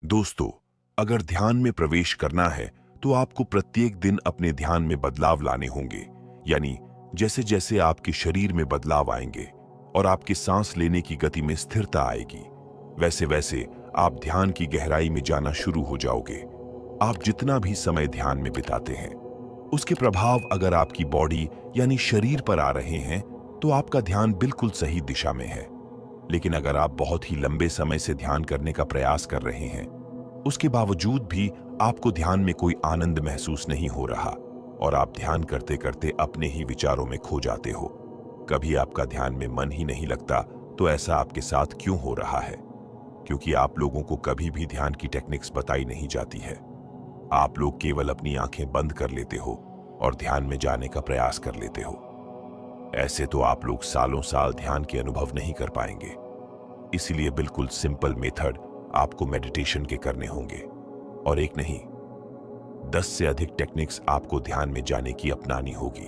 दोस्तों, अगर ध्यान में प्रवेश करना है तो आपको प्रत्येक दिन अपने ध्यान में बदलाव लाने होंगे। यानी जैसे जैसे आपके शरीर में बदलाव आएंगे और आपके सांस लेने की गति में स्थिरता आएगी, वैसे वैसे आप ध्यान की गहराई में जाना शुरू हो जाओगे। आप जितना भी समय ध्यान में बिताते हैं, उसके प्रभाव अगर आपकी बॉडी यानी शरीर पर आ रहे हैं तो आपका ध्यान बिल्कुल सही दिशा में है। लेकिन अगर आप बहुत ही लंबे समय से ध्यान करने का प्रयास कर रहे हैं, उसके बावजूद भी आपको ध्यान में कोई आनंद महसूस नहीं हो रहा और आप ध्यान करते करते अपने ही विचारों में खो जाते हो, कभी आपका ध्यान में मन ही नहीं लगता, तो ऐसा आपके साथ क्यों हो रहा है? क्योंकि आप लोगों को कभी भी ध्यान की टेक्निक्स बताई नहीं जाती है। आप लोग केवल अपनी आंखें बंद कर लेते हो और ध्यान में जाने का प्रयास कर लेते हो। ऐसे तो आप लोग सालों साल ध्यान के अनुभव नहीं कर पाएंगे। इसीलिए बिल्कुल सिंपल मेथड आपको मेडिटेशन के करने होंगे, और एक नहीं, 10 से अधिक टेक्निक्स आपको ध्यान में जाने की अपनानी होगी।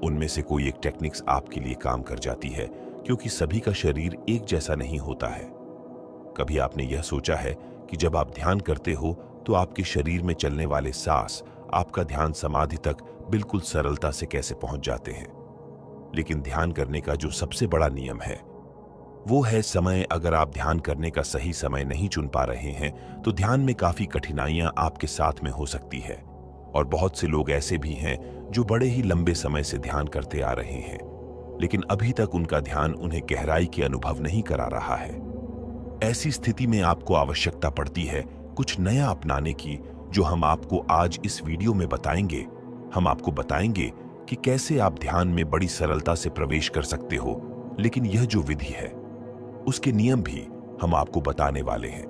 उनमें से कोई एक टेक्निक्स आपके लिए काम कर जाती है, क्योंकि सभी का शरीर एक जैसा नहीं होता है। कभी आपने यह सोचा है कि जब आप ध्यान करते हो तो आपके शरीर में चलने वाले सांस आपका ध्यान समाधि तक बिल्कुल सरलता से कैसे पहुंच जाते हैं? लेकिन ध्यान करने का जो सबसे बड़ा नियम है वो है समय। अगर आप ध्यान करने का सही समय नहीं चुन पा रहे हैं तो ध्यान में काफी कठिनाइयां आपके साथ में हो सकती है। और बहुत से लोग ऐसे भी हैं जो बड़े ही लंबे समय से ध्यान करते आ रहे हैं, लेकिन अभी तक उनका ध्यान उन्हें गहराई के अनुभव नहीं करा रहा है। ऐसी स्थिति में आपको आवश्यकता पड़ती है कुछ नया अपनाने की, जो हम आपको आज इस वीडियो में बताएंगे। हम आपको बताएंगे कि कैसे आप ध्यान में बड़ी सरलता से प्रवेश कर सकते हो, लेकिन यह जो विधि है उसके नियम भी हम आपको बताने वाले हैं।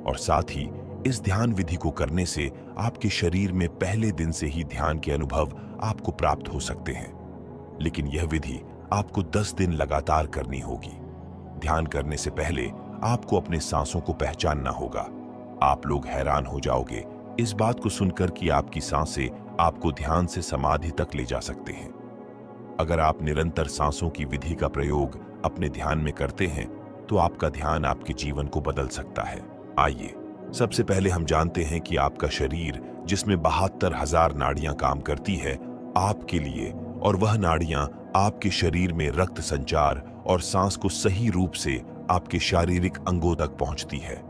और साथ ही इस ध्यान विधि को करने से आपके शरीर में पहले दिन से ही ध्यान के अनुभव आपको प्राप्त हो सकते हैं। लेकिन यह विधि आपको 10 दिन लगातार करनी होगी। ध्यान करने से पहले आपको अपने सांसों को पहचानना होगा। आप लोग हैरान हो जाओगे इस बात को सुनकर कि आपकी सांसें आपको ध्यान से समाधि तक ले जा सकते हैं। अगर आप निरंतर सांसों की विधि का प्रयोग अपने ध्यान में करते हैं तो आपका ध्यान आपके जीवन को बदल सकता है। आइए सबसे पहले हम जानते हैं कि आपका शरीर, जिसमें 72,000 नाड़ियां काम करती है आपके लिए, और वह नाड़ियां आपके शरीर में रक्त संचार और सांस को सही रूप से आपके शारीरिक अंगों तक पहुंचती है।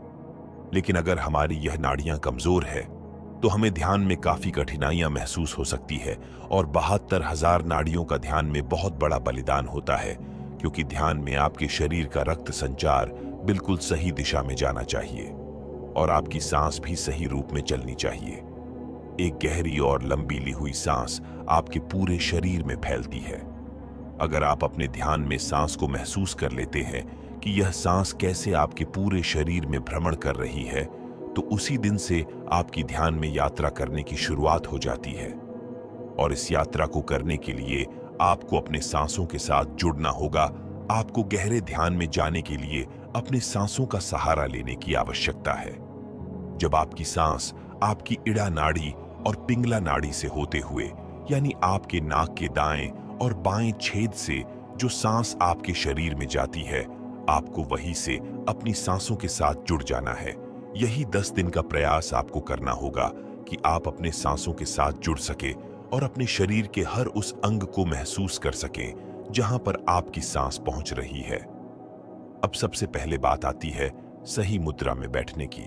लेकिन अगर हमारी यह नाड़ियां कमजोर है तो हमें ध्यान में काफी कठिनाइयां महसूस हो सकती है। और 72,000 नाड़ियों का ध्यान में बहुत बड़ा बलिदान होता है, क्योंकि ध्यान में आपके शरीर का रक्त संचार बिल्कुल सही दिशा में जाना चाहिए और आपकी सांस भी सही रूप में चलनी चाहिए। एक गहरी और लंबी ली हुई सांस आपके पूरे शरीर में फैलती है। अगर आप अपने ध्यान में सांस को महसूस कर लेते हैं कि यह सांस कैसे आपके पूरे शरीर में भ्रमण कर रही है, तो उसी दिन से आपकी ध्यान में यात्रा करने की शुरुआत हो जाती है। और इस यात्रा को करने के लिए आपको अपने सांसों के साथ जुड़ना होगा। आपको गहरे ध्यान में जाने के लिए अपने सांसों का सहारा लेने की आवश्यकता है। जब आपकी सांस आपकी इड़ा नाड़ी और पिंगला नाड़ी से होते हुए, यानी आपके नाक के दाएं और बाएं छेद से जो सांस आपके शरीर में जाती है, आपको वहीं से अपनी सांसों के साथ जुड़ जाना है। यही 10 दिन का प्रयास आपको करना होगा कि आप अपने सांसों के साथ जुड़ सके और अपने शरीर के हर उस अंग को महसूस कर सकें जहां पर आपकी सांस पहुंच रही है। अब सबसे पहले बात आती है सही मुद्रा में बैठने की।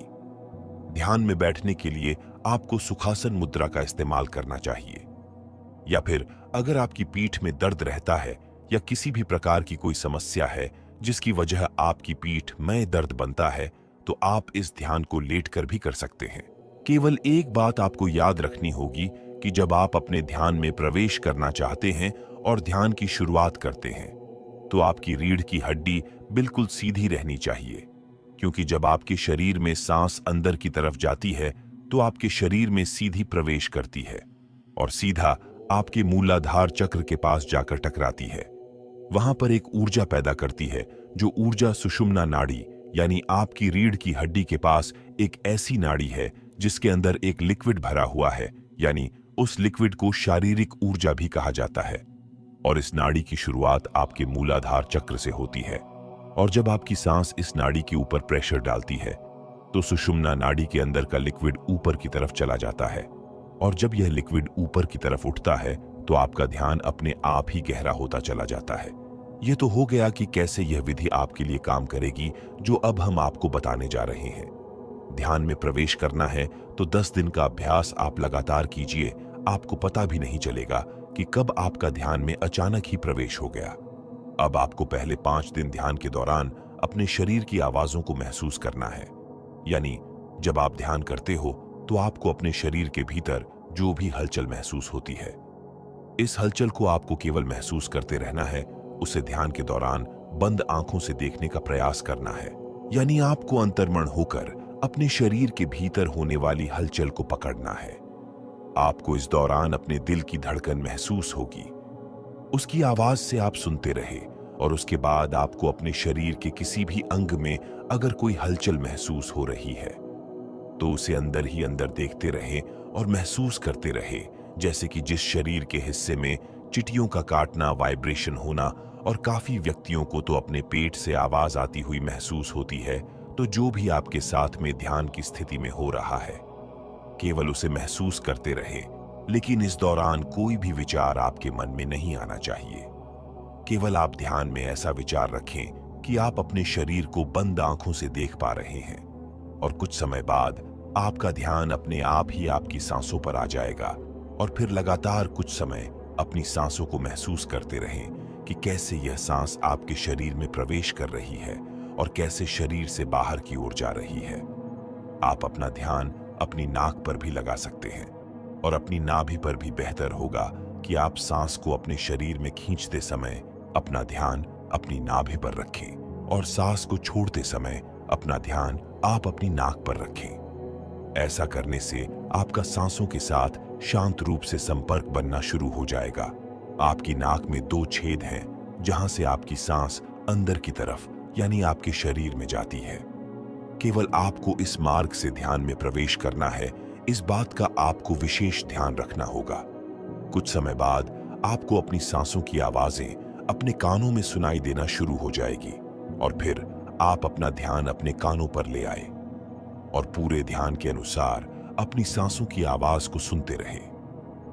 ध्यान में बैठने के लिए आपको सुखासन मुद्रा का इस्तेमाल करना चाहिए, या फिर अगर आपकी पीठ में दर्द रहता है या किसी भी प्रकार की कोई समस्या है जिसकी वजह आपकी पीठ में दर्द बनता है, तो आप इस ध्यान को लेटकर भी कर सकते हैं। केवल एक बात आपको याद रखनी होगी कि जब आप अपने ध्यान में प्रवेश करना चाहते हैं और ध्यान की शुरुआत करते हैं, तो आपकी रीढ़ की हड्डी बिल्कुल सीधी रहनी चाहिए। क्योंकि जब आपके शरीर में सांस अंदर की तरफ जाती है तो आपके शरीर में सीधी प्रवेश करती है और सीधा आपके मूलाधार चक्र के पास जाकर टकराती है। वहां पर एक ऊर्जा पैदा करती है, जो ऊर्जा सुषुम्ना नाड़ी यानी आपकी रीढ़ की हड्डी के पास एक ऐसी नाड़ी है जिसके अंदर एक लिक्विड भरा हुआ है, यानी उस लिक्विड को शारीरिक ऊर्जा भी कहा जाता है। और इस नाड़ी की शुरुआत आपके मूलाधार चक्र से होती है। और जब आपकी सांस इस नाड़ी के ऊपर प्रेशर डालती है तो सुषुम्ना नाड़ी के अंदर का लिक्विड ऊपर की तरफ चला जाता है, और जब यह लिक्विड ऊपर की तरफ उठता है तो आपका ध्यान अपने आप ही गहरा होता चला जाता है। यह तो हो गया कि कैसे यह विधि आपके लिए काम करेगी, जो अब हम आपको बताने जा रहे हैं। ध्यान में प्रवेश करना है तो 10 दिन का अभ्यास आप लगातार कीजिए। आपको पता भी नहीं चलेगा कि कब आपका ध्यान में अचानक ही प्रवेश हो गया। अब आपको पहले 5 दिन ध्यान के दौरान अपने शरीर की आवाजों को महसूस करना है। यानी जब आप ध्यान करते हो तो आपको अपने शरीर के भीतर जो भी हलचल महसूस होती है, इस हलचल को आपको केवल महसूस करते रहना है। उसे ध्यान के दौरान बंद आंखों से देखने का प्रयास करना है। यानी आपको अंतर्मन होकर अपने शरीर के भीतर होने वाली हलचल को पकड़ना है। आपको इस दौरान अपने दिल की धड़कन महसूस होगी। उसकी आवाज से आप सुनते रहे, और उसके बाद आपको अपने शरीर के किसी भी अंग में अगर कोई हलचल महसूस हो रही है तो उसे अंदर ही अंदर देखते रहे और महसूस करते रहे, जैसे कि जिस शरीर के हिस्से में चिटियों का काटना, वाइब्रेशन होना, और काफी व्यक्तियों को तो अपने पेट से आवाज आती हुई महसूस होती है। तो जो भी आपके साथ में ध्यान की स्थिति में हो रहा है, केवल उसे महसूस करते रहे, लेकिन इस दौरान कोई भी विचार आपके मन में नहीं आना चाहिए। केवल आप ध्यान में ऐसा विचार रखें कि आप अपने शरीर को बंद आंखों से देख पा रहे हैं, और कुछ समय बाद आपका ध्यान अपने आप ही आपकी सांसों पर आ जाएगा। और फिर लगातार कुछ समय अपनी सांसों को महसूस करते रहें कि कैसे यह सांस आपके शरीर में प्रवेश कर रही है और कैसे शरीर से बाहर की ओर जा रही है। आप अपना ध्यान अपनी नाक पर भी लगा सकते हैं, और अपनी नाभि पर भी बेहतर होगा कि आप सांस को अपने शरीर में खींचते समय अपना ध्यान अपनी नाभि पर रखें, और सांस को छोड़ते समय अपना ध्यान आप अपनी नाक पर रखें। ऐसा करने से आपका सांसों के साथ शांत रूप से संपर्क बनना शुरू हो जाएगा। आपकी नाक में 2 छेद हैं, जहां से आपकी सांस अंदर की तरफ यानी आपके शरीर में जाती है। केवल आपको इस मार्ग से ध्यान में प्रवेश करना है। इस बात का आपको विशेष ध्यान रखना होगा। कुछ समय बाद आपको अपनी सांसों की आवाजें अपने कानों में सुनाई देना शुरू हो जाएगी, और फिर आप अपना ध्यान अपने कानों पर ले आए और पूरे ध्यान के अनुसार अपनी सांसों की आवाज को सुनते रहे,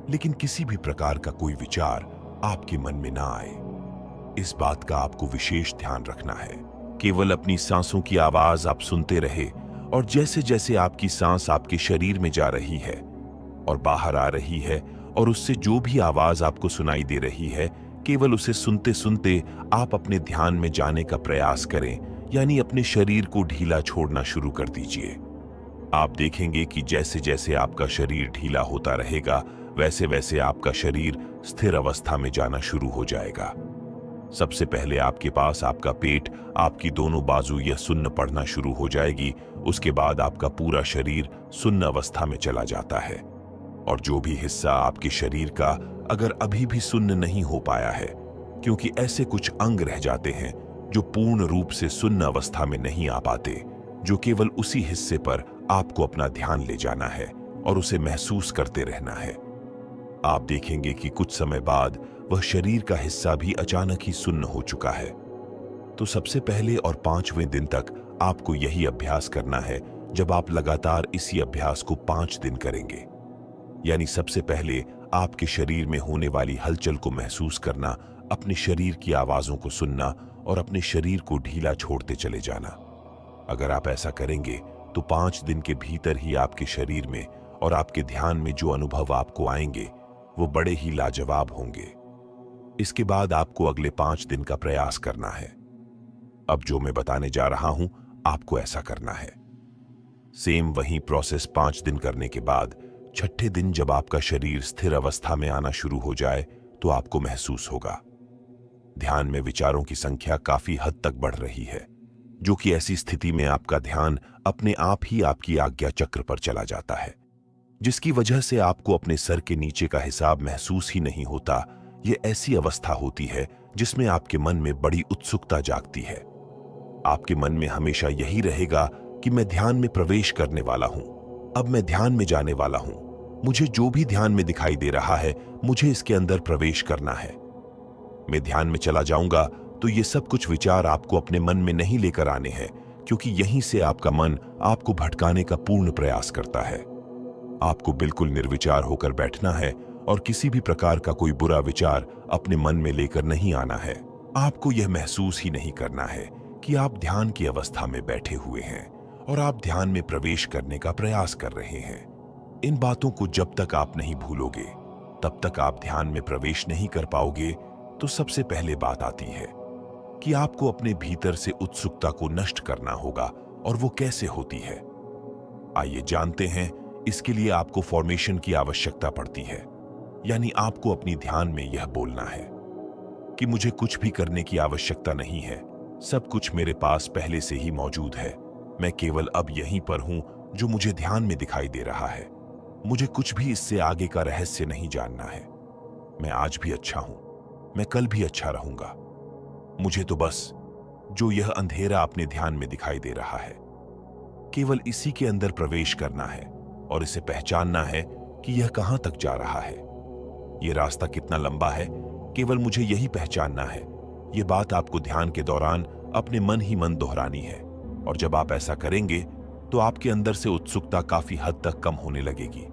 लेकिन किसी भी प्रकार का कोई विचार आपके मन में ना आए। इस बात का आपको विशेष ध्यान रखना है। केवल अपनी सांसों की आवाज आप सुनते रहे, और जैसे जैसे आपकी सांस आपके शरीर में जा रही है और बाहर आ रही है, और उससे जो भी आवाज आपको सुनाई दे रही है, केवल उसे सुनते सुनते आप अपने ध्यान में जाने का प्रयास करें। यानी अपने शरीर को ढीला छोड़ना शुरू कर दीजिए। आप देखेंगे कि जैसे जैसे आपका शरीर ढीला होता रहेगा, वैसे वैसे आपका शरीर स्थिर अवस्था में जाना शुरू हो जाएगा। सबसे पहले आपके पास आपका पेट, आपकी दोनों बाजू यह सुन्न पड़ना शुरू हो जाएगी। उसके बाद आपका पूरा शरीर सुन्न अवस्था में चला जाता है, और जो भी हिस्सा आपके शरीर का अगर अभी भी सुन्न नहीं हो पाया है, क्योंकि ऐसे कुछ अंग रह जाते हैं जो पूर्ण रूप से सुन्न अवस्था में नहीं आ पाते, जो केवल उसी हिस्से पर आपको अपना ध्यान ले जाना है और उसे महसूस करते रहना है। आप देखेंगे कि कुछ समय बाद वह शरीर का हिस्सा भी अचानक ही सुन्न हो चुका है। तो सबसे पहले और 5वें दिन तक आपको यही अभ्यास करना है। जब आप लगातार इसी अभ्यास को 5 दिन करेंगे, यानी सबसे पहले आपके शरीर में होने वाली हलचल को महसूस करना, अपने शरीर की आवाजों को सुनना और अपने शरीर को ढीला छोड़ते चले जाना। अगर आप ऐसा करेंगे तो 5 दिन के भीतर ही आपके शरीर में और आपके ध्यान में जो अनुभव आपको आएंगे वो बड़े ही लाजवाब होंगे। इसके बाद आपको अगले 5 दिन का प्रयास करना है। अब जो मैं बताने जा रहा हूं, आपको ऐसा करना है। सेम वही प्रोसेस 5 दिन करने के बाद 6ठे दिन जब आपका शरीर स्थिर अवस्था में आना शुरू हो जाए तो आपको महसूस होगा ध्यान में विचारों की संख्या काफी हद तक बढ़ रही है, जो कि ऐसी स्थिति में आपका ध्यान अपने आप ही आपकी आज्ञा चक्र पर चला जाता है, जिसकी वजह से आपको अपने सर के नीचे का हिसाब महसूस ही नहीं होता। यह ऐसी अवस्था होती है जिसमें आपके मन में बड़ी उत्सुकता जागती है। आपके मन में हमेशा यही रहेगा कि मैं ध्यान में प्रवेश करने वाला हूं, अब मैं ध्यान में जाने वाला हूं, मुझे जो भी ध्यान में दिखाई दे रहा है मुझे इसके अंदर प्रवेश करना है। मैं ध्यान में चला जाऊंगा तो ये सब कुछ विचार आपको अपने मन में नहीं लेकर आने हैं, क्योंकि यहीं से आपका मन आपको भटकाने का पूर्ण प्रयास करता है। आपको बिल्कुल निर्विचार होकर बैठना है और किसी भी प्रकार का कोई बुरा विचार अपने मन में लेकर नहीं आना है। आपको यह महसूस ही नहीं करना है कि आप ध्यान की अवस्था में बैठे हुए हैं और आप ध्यान में प्रवेश करने का प्रयास कर रहे हैं। इन बातों को जब तक आप नहीं भूलोगे, तब तक आप ध्यान में प्रवेश नहीं कर पाओगे। तो सबसे पहले बात आती है कि आपको अपने भीतर से उत्सुकता को नष्ट करना होगा। और वो कैसे होती है, आइए जानते हैं। इसके लिए आपको फॉर्मेशन की आवश्यकता पड़ती है, यानी आपको अपनी ध्यान में यह बोलना है कि मुझे कुछ भी करने की आवश्यकता नहीं है, सब कुछ मेरे पास पहले से ही मौजूद है। मैं केवल अब यहीं पर हूं जो मुझे ध्यान में दिखाई दे रहा है। मुझे कुछ भी इससे आगे का रहस्य नहीं जानना है। मैं आज भी अच्छा हूं, मैं कल भी अच्छा रहूंगा। मुझे तो बस जो यह अंधेरा अपने ध्यान में दिखाई दे रहा है, केवल इसी के अंदर प्रवेश करना है और इसे पहचानना है कि यह कहां तक जा रहा है। यह रास्ता कितना लंबा है, केवल मुझे यही पहचानना है। यह बात आपको ध्यान के दौरान अपने मन ही मन दोहरानी है। और जब आप ऐसा करेंगे तो आपके अंदर से उत्सुकता काफी हद तक कम होने लगेगी।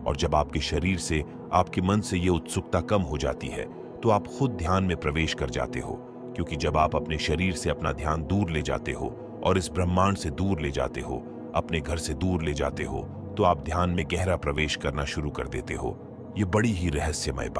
और जब आपके शरीर से, आपके मन से यह उत्सुकता कम हो जाती है तो आप खुद ध्यान में प्रवेश कर जाते हो। क्योंकि जब आप अपने शरीर से अपना ध्यान दूर ले जाते हो और इस ब्रह्मांड से दूर ले जाते हो, अपने घर से दूर ले जाते हो, तो आप ध्यान में गहरा प्रवेश करना शुरू कर देते हो। ये बड़ी ही रहस्यमय बात